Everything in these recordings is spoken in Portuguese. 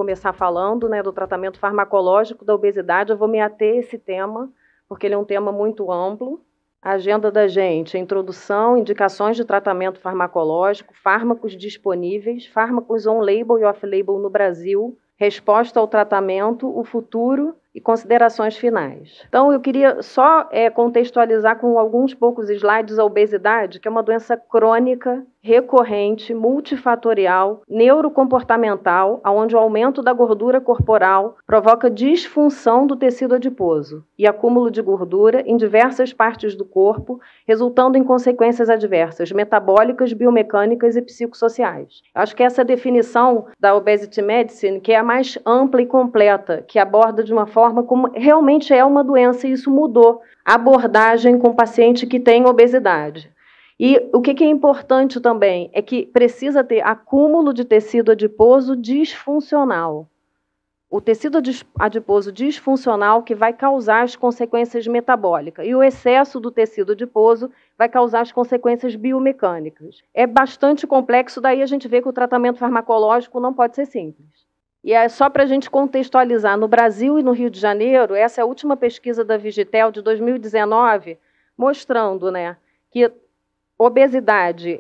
começar falando, né, do tratamento farmacológico da obesidade. Eu vou me ater a esse tema, porque ele é um tema muito amplo. A agenda da gente: introdução, indicações de tratamento farmacológico, fármacos disponíveis, fármacos on-label e off-label no Brasil, resposta ao tratamento, o futuro e considerações finais. Então, eu queria só contextualizar com alguns poucos slides a obesidade, que é uma doença crônica, recorrente, multifatorial, neurocomportamental, onde o aumento da gordura corporal provoca disfunção do tecido adiposo e acúmulo de gordura em diversas partes do corpo, resultando em consequências adversas metabólicas, biomecânicas e psicossociais. Acho que essa definição da Obesity Medicine, que é a mais ampla e completa, que aborda de uma forma como realmente é uma doença, e isso mudou a abordagem com o paciente que tem obesidade. E o que é importante também é que precisa ter acúmulo de tecido adiposo disfuncional. O tecido adiposo disfuncional que vai causar as consequências metabólicas, e o excesso do tecido adiposo vai causar as consequências biomecânicas. É bastante complexo, daí a gente vê que o tratamento farmacológico não pode ser simples. E é só para a gente contextualizar, no Brasil e no Rio de Janeiro, essa é a última pesquisa da Vigitel de 2019, mostrando, né, que obesidade,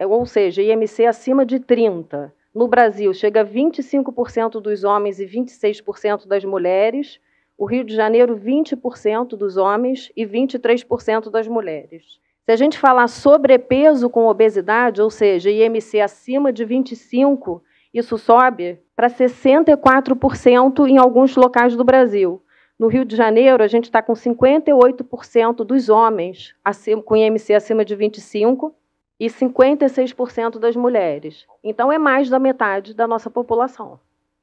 ou seja, IMC acima de 30, no Brasil chega a 25% dos homens e 26% das mulheres, o Rio de Janeiro 20% dos homens e 23% das mulheres. Se a gente falar sobrepeso com obesidade, ou seja, IMC acima de 25, isso sobe para 64% em alguns locais do Brasil. No Rio de Janeiro, a gente está com 58% dos homens com IMC acima de 25 e 56% das mulheres. Então, é mais da metade da nossa população.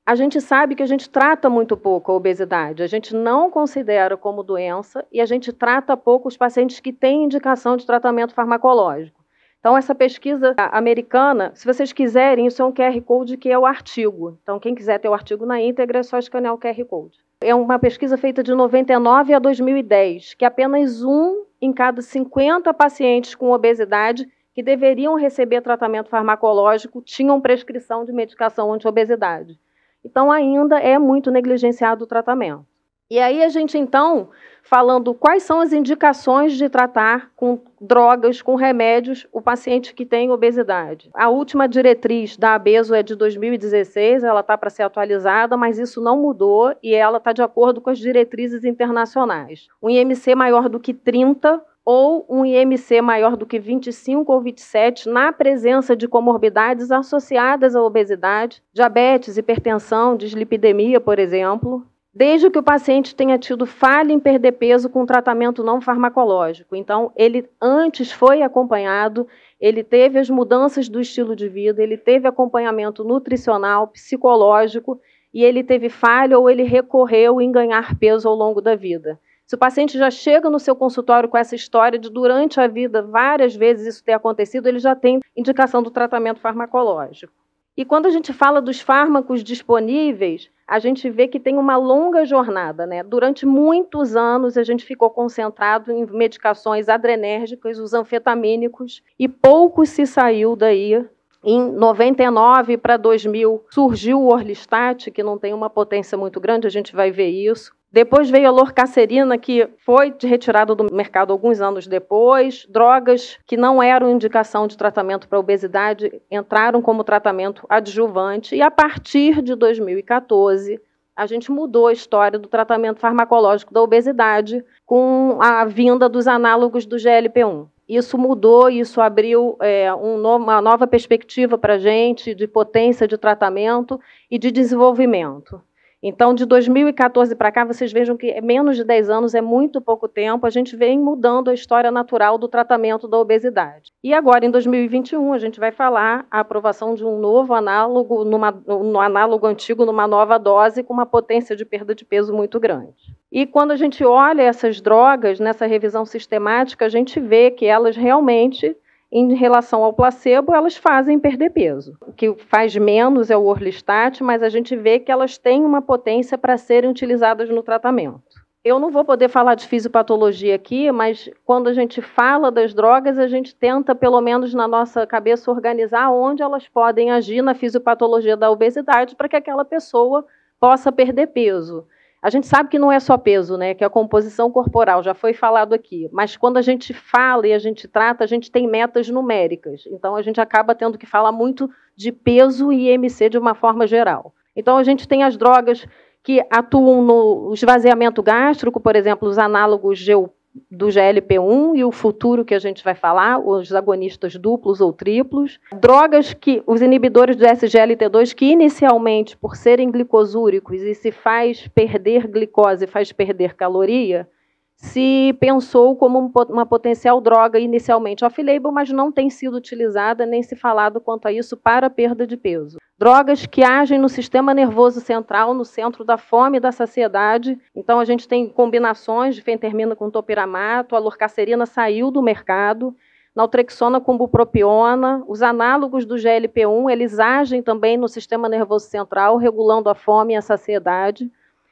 A gente sabe que a gente trata muito pouco a obesidade, a gente não considera como doença e a gente trata pouco os pacientes que têm indicação de tratamento farmacológico. Então, essa pesquisa americana, se vocês quiserem, isso é um QR Code que é o artigo. Então, quem quiser ter o artigo na íntegra, é só escanear o QR Code. É uma pesquisa feita de 99 a 2010, que apenas 1 em cada 50 pacientes com obesidade que deveriam receber tratamento farmacológico tinham prescrição de medicação anti-obesidade. Então, ainda é muito negligenciado o tratamento. E aí a gente, então, falando quais são as indicações de tratar com drogas, com remédios, o paciente que tem obesidade. A última diretriz da ABESO é de 2016, ela está para ser atualizada, mas isso não mudou e ela está de acordo com as diretrizes internacionais. Um IMC maior do que 30 ou um IMC maior do que 25 ou 27 na presença de comorbidades associadas à obesidade, diabetes, hipertensão, dislipidemia, por exemplo, desde que o paciente tenha tido falha em perder peso com tratamento não farmacológico. Então, ele antes foi acompanhado, ele teve as mudanças do estilo de vida, ele teve acompanhamento nutricional, psicológico, e ele teve falha ou ele recorreu em ganhar peso ao longo da vida. Se o paciente já chega no seu consultório com essa história de durante a vida, várias vezes isso ter acontecido, ele já tem indicação do tratamento farmacológico. E quando a gente fala dos fármacos disponíveis, a gente vê que tem uma longa jornada, né? Durante muitos anos, a gente ficou concentrado em medicações adrenérgicas, os anfetamínicos, e pouco se saiu daí. Em 99 para 2000, surgiu o Orlistat, que não tem uma potência muito grande, a gente vai ver isso. Depois veio a lorcacerina, que foi retirada do mercado alguns anos depois. Drogas que não eram indicação de tratamento para obesidade entraram como tratamento adjuvante. E a partir de 2014, a gente mudou a história do tratamento farmacológico da obesidade com a vinda dos análogos do GLP-1. Isso mudou, isso abriu uma nova perspectiva para a gente de potência de tratamento e de desenvolvimento. Então, de 2014 para cá, vocês vejam que menos de 10 anos é muito pouco tempo, a gente vem mudando a história natural do tratamento da obesidade. E agora, em 2021, a gente vai falar a aprovação de um novo análogo, no análogo antigo, numa nova dose, com uma potência de perda de peso muito grande. E quando a gente olha essas drogas, nessa revisão sistemática, a gente vê que elas realmente, em relação ao placebo, elas fazem perder peso. O que faz menos é o Orlistat, mas a gente vê que elas têm uma potência para serem utilizadas no tratamento. Eu não vou poder falar de fisiopatologia aqui, mas quando a gente fala das drogas, a gente tenta, pelo menos na nossa cabeça, organizar onde elas podem agir na fisiopatologia da obesidade para que aquela pessoa possa perder peso. A gente sabe que não é só peso, né? Que a composição corporal já foi falado aqui, mas quando a gente fala e a gente trata, a gente tem metas numéricas. Então a gente acaba tendo que falar muito de peso e IMC de uma forma geral. Então a gente tem as drogas que atuam no esvaziamento gástrico, por exemplo, os análogos do GLP-1 e o futuro que a gente vai falar, os agonistas duplos ou triplos. Drogas que, os inibidores do SGLT2, que inicialmente, por serem glicosúricos e se faz perder glicose, faz perder caloria, se pensou como uma potencial droga inicialmente off-label, mas não tem sido utilizada nem se falado quanto a isso para perda de peso. Drogas que agem no sistema nervoso central, no centro da fome e da saciedade. Então, a gente tem combinações de fentermina com topiramato, a lorcacerina saiu do mercado, naltrexona com bupropiona, os análogos do GLP-1, eles agem também no sistema nervoso central, regulando a fome e a saciedade,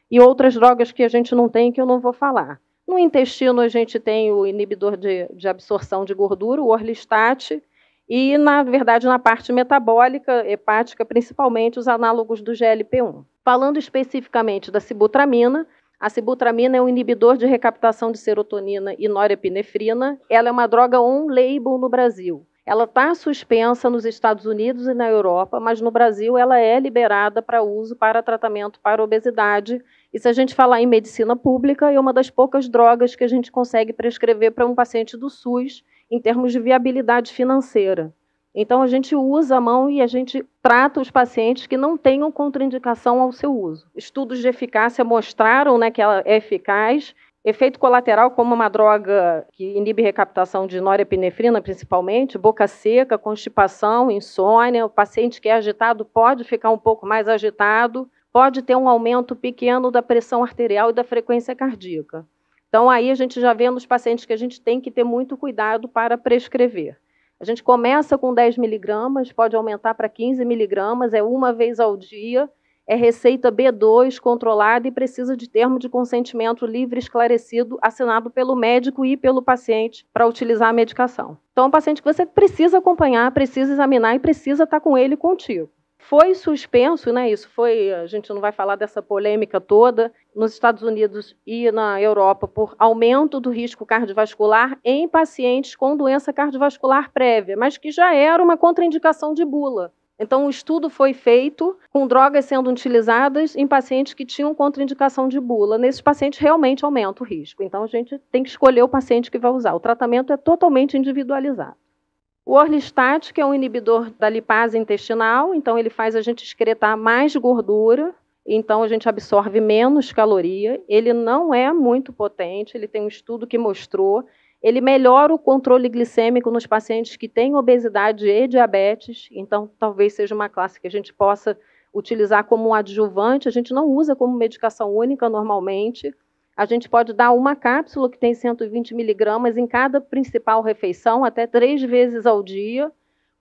e outras drogas que a gente não tem, que eu não vou falar. No intestino, a gente tem o inibidor de absorção de gordura, o orlistat, e, na verdade, na parte metabólica, hepática, principalmente os análogos do GLP-1. Falando especificamente da sibutramina, a sibutramina é um inibidor de recaptação de serotonina e norepinefrina. Ela é uma droga on-label no Brasil. Ela está suspensa nos Estados Unidos e na Europa, mas no Brasil ela é liberada para uso para tratamento para obesidade. E se a gente falar em medicina pública, é uma das poucas drogas que a gente consegue prescrever para um paciente do SUS em termos de viabilidade financeira. Então, a gente usa a mão e a gente trata os pacientes que não tenham contraindicação ao seu uso. Estudos de eficácia mostraram, né, que ela é eficaz. Efeito colateral, como uma droga que inibe recaptação de norepinefrina, principalmente, boca seca, constipação, insônia. O paciente que é agitado pode ficar um pouco mais agitado, pode ter um aumento pequeno da pressão arterial e da frequência cardíaca. Então, aí a gente já vê nos pacientes que a gente tem que ter muito cuidado para prescrever. A gente começa com 10 miligramas, pode aumentar para 15 miligramas, é uma vez ao dia, é receita B2 controlada e precisa de termo de consentimento livre e esclarecido, assinado pelo médico e pelo paciente para utilizar a medicação. Então, é um paciente que você precisa acompanhar, precisa examinar e precisa estar com ele contigo. Foi suspenso, né? Isso foi, a gente não vai falar dessa polêmica toda, nos Estados Unidos e na Europa, por aumento do risco cardiovascular em pacientes com doença cardiovascular prévia, mas que já era uma contraindicação de bula. Então, o estudo foi feito com drogas sendo utilizadas em pacientes que tinham contraindicação de bula. Nesses pacientes, realmente aumenta o risco. Então, a gente tem que escolher o paciente que vai usar. O tratamento é totalmente individualizado. O orlistat, que é um inibidor da lipase intestinal, então ele faz a gente excretar mais gordura, então a gente absorve menos caloria. Ele não é muito potente, ele tem um estudo que mostrou. Ele melhora o controle glicêmico nos pacientes que têm obesidade e diabetes, então talvez seja uma classe que a gente possa utilizar como um adjuvante. A gente não usa como medicação única normalmente. A gente pode dar uma cápsula que tem 120 miligramas em cada principal refeição, até 3 vezes ao dia.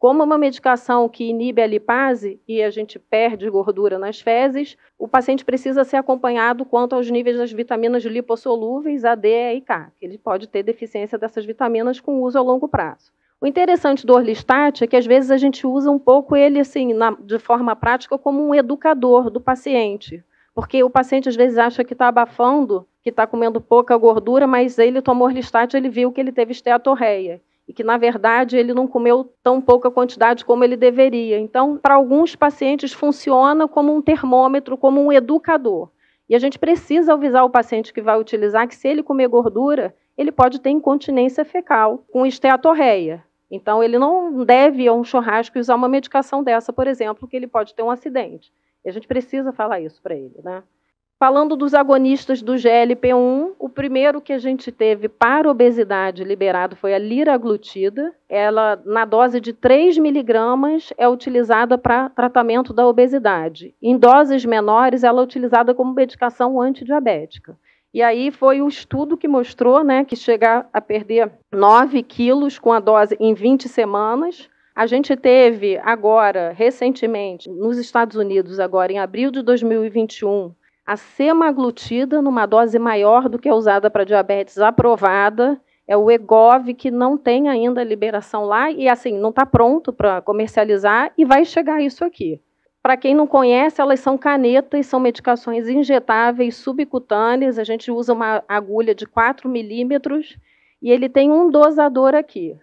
Como uma medicação que inibe a lipase e a gente perde gordura nas fezes, o paciente precisa ser acompanhado quanto aos níveis das vitaminas lipossolúveis, A, D, E e K. Ele pode ter deficiência dessas vitaminas com uso a longo prazo. O interessante do orlistat é que, às vezes, a gente usa um pouco ele assim, de forma prática como um educador do paciente. Porque o paciente, às vezes, acha que está abafando, que está comendo pouca gordura, mas ele tomou orlistat e ele viu que ele teve esteatorreia. E que, na verdade, ele não comeu tão pouca quantidade como ele deveria. Então, para alguns pacientes, funciona como um termômetro, como um educador. E a gente precisa avisar o paciente que vai utilizar que, se ele comer gordura, ele pode ter incontinência fecal com esteatorreia. Então, ele não deve ir a um churrasco e usar uma medicação dessa, por exemplo, que ele pode ter um acidente. E a gente precisa falar isso para ele, né? Falando dos agonistas do GLP-1, o primeiro que a gente teve para obesidade liberado foi a liraglutida. Ela, na dose de 3 miligramas, é utilizada para tratamento da obesidade. Em doses menores, ela é utilizada como medicação antidiabética. E aí foi o estudo que mostrou, né, que chegar a perder 9 quilos com a dose em 20 semanas. A gente teve agora, recentemente, nos Estados Unidos, agora em abril de 2021, A semaglutida, numa dose maior do que a usada para diabetes aprovada, é o Wegovy, que não tem ainda liberação lá e assim não está pronto para comercializar e vai chegar isso aqui. Para quem não conhece, elas são canetas, são medicações injetáveis subcutâneas. A gente usa uma agulha de 4 milímetros e ele tem um dosador aqui.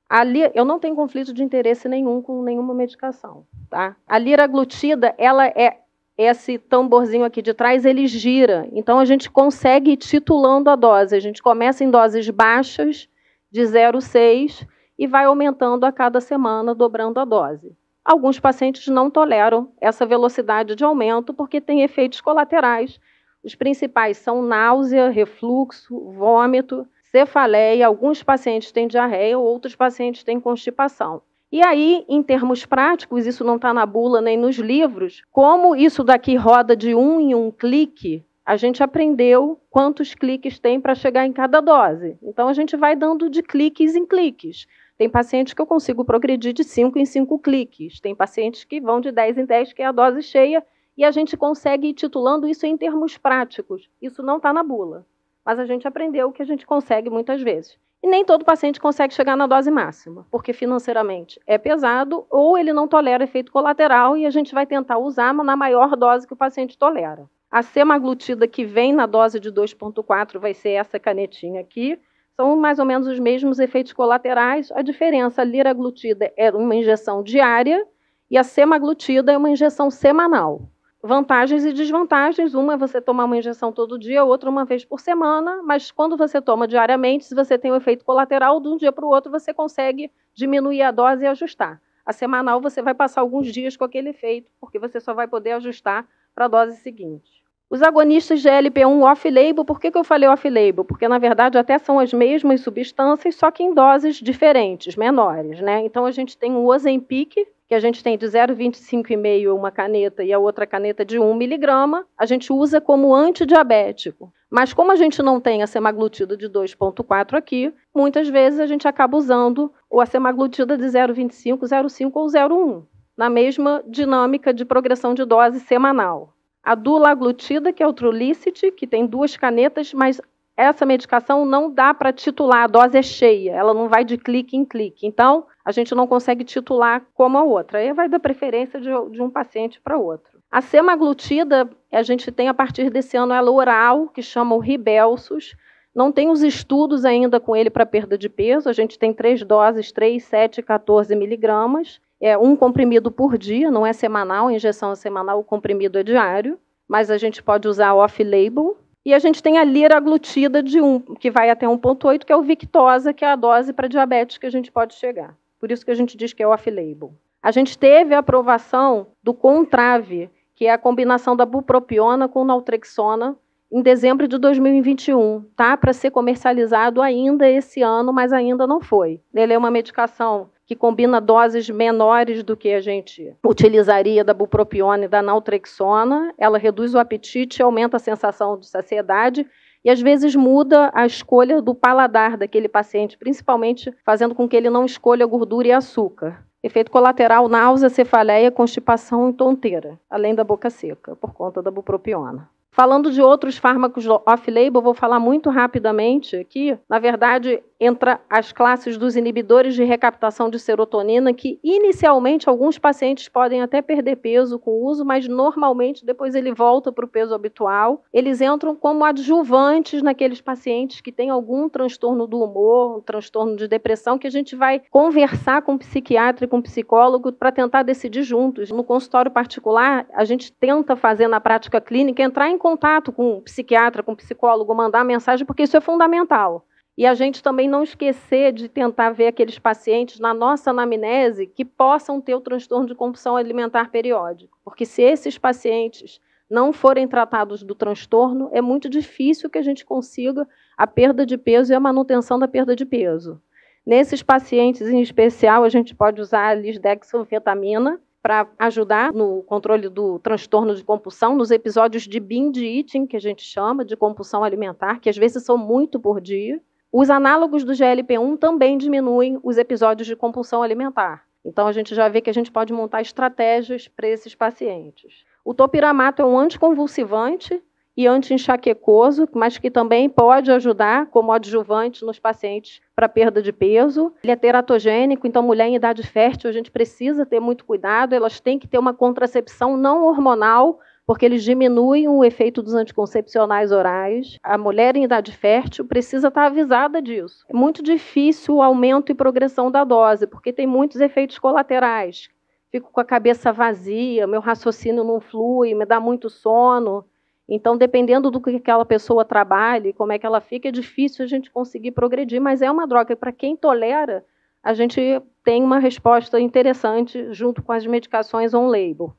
Ali, eu não tenho conflito de interesse nenhum com nenhuma medicação. Tá? A liraglutida, ela é esse tamborzinho aqui de trás, ele gira. Então, a gente consegue ir titulando a dose. A gente começa em doses baixas, de 0,6, e vai aumentando a cada semana, dobrando a dose. Alguns pacientes não toleram essa velocidade de aumento porque tem efeitos colaterais. Os principais são náusea, refluxo, vômito, cefaleia. Alguns pacientes têm diarreia, outros pacientes têm constipação. E aí, em termos práticos, isso não está na bula nem nos livros, como isso daqui roda de 1 em 1 clique, a gente aprendeu quantos cliques tem para chegar em cada dose. Então, a gente vai dando de cliques em cliques. Tem pacientes que eu consigo progredir de 5 em 5 cliques. Tem pacientes que vão de 10 em 10, que é a dose cheia, e a gente consegue ir titulando isso em termos práticos. Isso não está na bula, mas a gente aprendeu que a gente consegue muitas vezes. E nem todo paciente consegue chegar na dose máxima, porque financeiramente é pesado ou ele não tolera efeito colateral e a gente vai tentar usar na maior dose que o paciente tolera. A semaglutida que vem na dose de 2,4 vai ser essa canetinha aqui. São mais ou menos os mesmos efeitos colaterais. A diferença, a liraglutida é uma injeção diária e a semaglutida é uma injeção semanal. Vantagens e desvantagens. Uma é você tomar uma injeção todo dia, outra uma vez por semana, mas quando você toma diariamente, se você tem um efeito colateral, de um dia para o outro você consegue diminuir a dose e ajustar. A semanal você vai passar alguns dias com aquele efeito, porque você só vai poder ajustar para a dose seguinte. Os agonistas de GLP-1 off-label, por que eu falei off-label? Porque, na verdade, até são as mesmas substâncias, só que em doses diferentes, menores, né? Então, a gente tem o Ozempic, que a gente tem de 0,25,5 uma caneta e a outra caneta de 1 miligrama, a gente usa como antidiabético. Mas como a gente não tem a semaglutida de 2,4 aqui, muitas vezes a gente acaba usando a semaglutida de 0,25, 0,5 ou 0,1, na mesma dinâmica de progressão de dose semanal. A dulaglutida, que é o Trulicity, que tem 2 canetas, mas essa medicação não dá para titular, a dose é cheia, ela não vai de clique em clique. Então, a gente não consegue titular como a outra. Aí vai da preferência de um paciente para outro. A semaglutida, a gente tem a partir desse ano ela oral, que chama o Rybelsus. Não tem os estudos ainda com ele para perda de peso. A gente tem 3 doses, 3, 7 e 14 miligramas. É um comprimido por dia, não é semanal, a injeção é semanal, o comprimido é diário, mas a gente pode usar off-label. E a gente tem a liraglutida de 1, que vai até 1,8, que é o Victoza, que é a dose para diabetes que a gente pode chegar. Por isso que a gente diz que é off-label. A gente teve a aprovação do Contrave, que é a combinação da bupropiona com naltrexona, em dezembro de 2021. Tá para ser comercializado ainda esse ano, mas ainda não foi. Ele é uma medicação que combina doses menores do que a gente utilizaria da bupropiona e da naltrexona. Ela reduz o apetite, aumenta a sensação de saciedade e, às vezes, muda a escolha do paladar daquele paciente, principalmente fazendo com que ele não escolha gordura e açúcar. Efeito colateral, náusea, cefaleia, constipação e tonteira, além da boca seca, por conta da bupropiona. Falando de outros fármacos off-label, vou falar muito rapidamente aqui. Na verdade, entra as classes dos inibidores de recaptação de serotonina, que inicialmente alguns pacientes podem até perder peso com o uso, mas normalmente depois ele volta para o peso habitual. Eles entram como adjuvantes naqueles pacientes que têm algum transtorno do humor, um transtorno de depressão, que a gente vai conversar com o psiquiatra e com o psicólogo para tentar decidir juntos. No consultório particular, a gente tenta fazer na prática clínica, entrar em contato com o psiquiatra, com o psicólogo, mandar mensagem, porque isso é fundamental. E a gente também não esquecer de tentar ver aqueles pacientes na nossa anamnese que possam ter o transtorno de compulsão alimentar periódico. Porque se esses pacientes não forem tratados do transtorno, é muito difícil que a gente consiga a perda de peso e a manutenção da perda de peso. Nesses pacientes, em especial, a gente pode usar a lisdexanfetamina, para ajudar no controle do transtorno de compulsão, nos episódios de binge eating, que a gente chama, de compulsão alimentar, que às vezes são muito por dia. Os análogos do GLP-1 também diminuem os episódios de compulsão alimentar. Então, a gente já vê que a gente pode montar estratégias para esses pacientes. O topiramato é um anticonvulsivante e anti-enxaquecoso, mas que também pode ajudar como adjuvante nos pacientes para perda de peso. Ele é teratogênico, então mulher em idade fértil a gente precisa ter muito cuidado, elas têm que ter uma contracepção não hormonal, porque eles diminuem o efeito dos anticoncepcionais orais. A mulher em idade fértil precisa estar avisada disso. É muito difícil o aumento e progressão da dose, porque tem muitos efeitos colaterais. Fico com a cabeça vazia, meu raciocínio não flui, me dá muito sono. Então, dependendo do que aquela pessoa trabalhe, como é que ela fica, é difícil a gente conseguir progredir, mas é uma droga que, para quem tolera, a gente tem uma resposta interessante junto com as medicações on-label.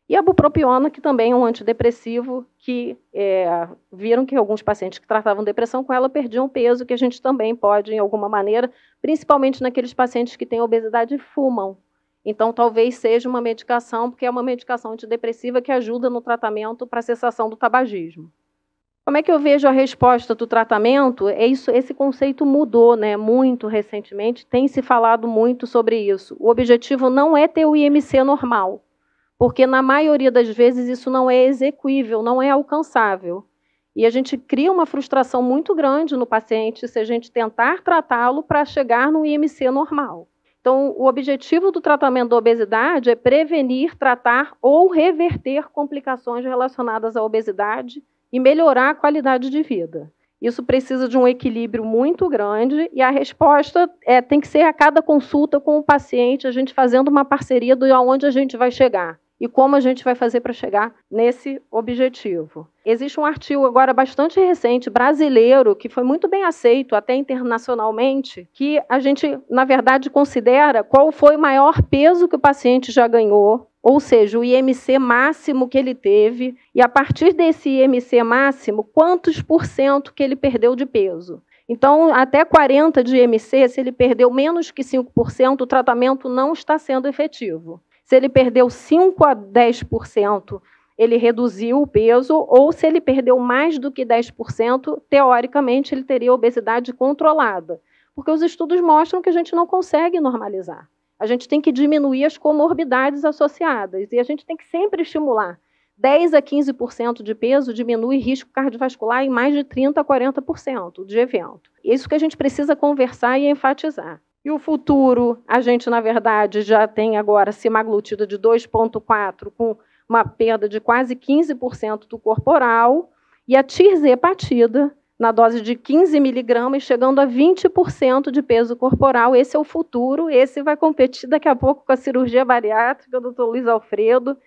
E a bupropiona, que também é um antidepressivo, que viram que alguns pacientes que tratavam depressão com ela perdiam peso, que a gente também pode, em alguma maneira, principalmente naqueles pacientes que têm obesidade e fumam. Então, talvez seja uma medicação, porque é uma medicação antidepressiva que ajuda no tratamento para a cessação do tabagismo. Como é que eu vejo a resposta do tratamento? Esse conceito mudou, né, muito recentemente, tem se falado muito sobre isso. O objetivo não é ter o IMC normal, porque na maioria das vezes isso não é execuível, não é alcançável. E a gente cria uma frustração muito grande no paciente se a gente tentar tratá-lo para chegar no IMC normal. Então, o objetivo do tratamento da obesidade é prevenir, tratar ou reverter complicações relacionadas à obesidade e melhorar a qualidade de vida. Isso precisa de um equilíbrio muito grande e a resposta tem que ser a cada consulta com o paciente, a gente fazendo uma parceria de onde a gente vai chegar e como a gente vai fazer para chegar nesse objetivo. Existe um artigo agora bastante recente, brasileiro, que foi muito bem aceito até internacionalmente, que a gente, na verdade, considera qual foi o maior peso que o paciente já ganhou, ou seja, o IMC máximo que ele teve, e a partir desse IMC máximo, quantos % que ele perdeu de peso. Então, até 40 de IMC, se ele perdeu menos que 5%, o tratamento não está sendo efetivo. Se ele perdeu 5 a 10%, ele reduziu o peso, ou se ele perdeu mais do que 10%, teoricamente ele teria obesidade controlada. Porque os estudos mostram que a gente não consegue normalizar. A gente tem que diminuir as comorbidades associadas, e a gente tem que sempre estimular. 10 a 15% de peso diminui risco cardiovascular em mais de 30 a 40% de evento. Isso que a gente precisa conversar e enfatizar. E o futuro, a gente, na verdade, já tem agora semaglutida de 2,4 com uma perda de quase 15% do corporal, e a tirzepatida, na dose de 15 miligramas, chegando a 20% de peso corporal. Esse é o futuro, esse vai competir daqui a pouco com a cirurgia bariátrica do Dr. Luiz Alfredo.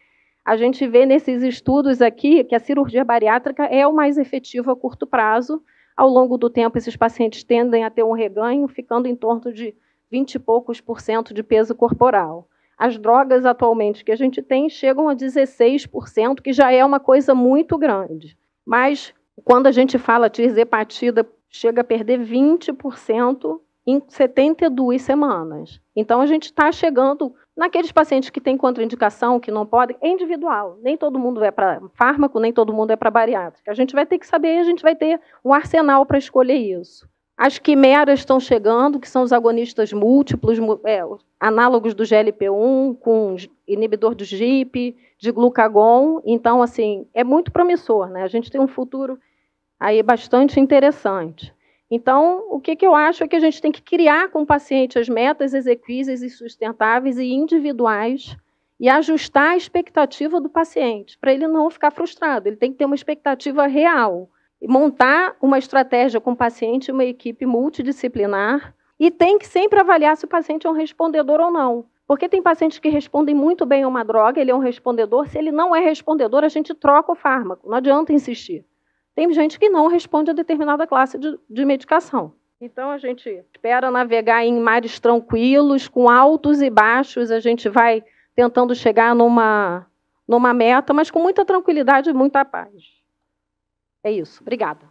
A gente vê nesses estudos aqui que a cirurgia bariátrica é o mais efetivo a curto prazo. Ao longo do tempo, esses pacientes tendem a ter um reganho, ficando em torno de 20 e poucos % de peso corporal. As drogas atualmente que a gente tem chegam a 16%, que já é uma coisa muito grande. Mas, quando a gente fala tirzepatida, chega a perder 20% em 72 semanas. Então, a gente está chegando naqueles pacientes que têm contraindicação, que não podem, é individual. Nem todo mundo é para fármaco, nem todo mundo é para bariátrica. A gente vai ter que saber, a gente vai ter um arsenal para escolher isso. As quimeras estão chegando, que são os agonistas múltiplos, análogos do GLP-1, com inibidor do GIP, de glucagon. Então, assim, é muito promissor, né? A gente tem um futuro aí bastante interessante. Então, o que eu acho é que a gente tem que criar com o paciente as metas exequíveis e sustentáveis e individuais e ajustar a expectativa do paciente, para ele não ficar frustrado. Ele tem que ter uma expectativa real. Montar uma estratégia com o paciente, uma equipe multidisciplinar, e tem que sempre avaliar se o paciente é um respondedor ou não. Porque tem pacientes que respondem muito bem a uma droga, ele é um respondedor. Se ele não é respondedor, a gente troca o fármaco, não adianta insistir. Tem gente que não responde a determinada classe de medicação. Então, a gente espera navegar em mares tranquilos, com altos e baixos, a gente vai tentando chegar numa meta, mas com muita tranquilidade e muita paz. É isso. Obrigada.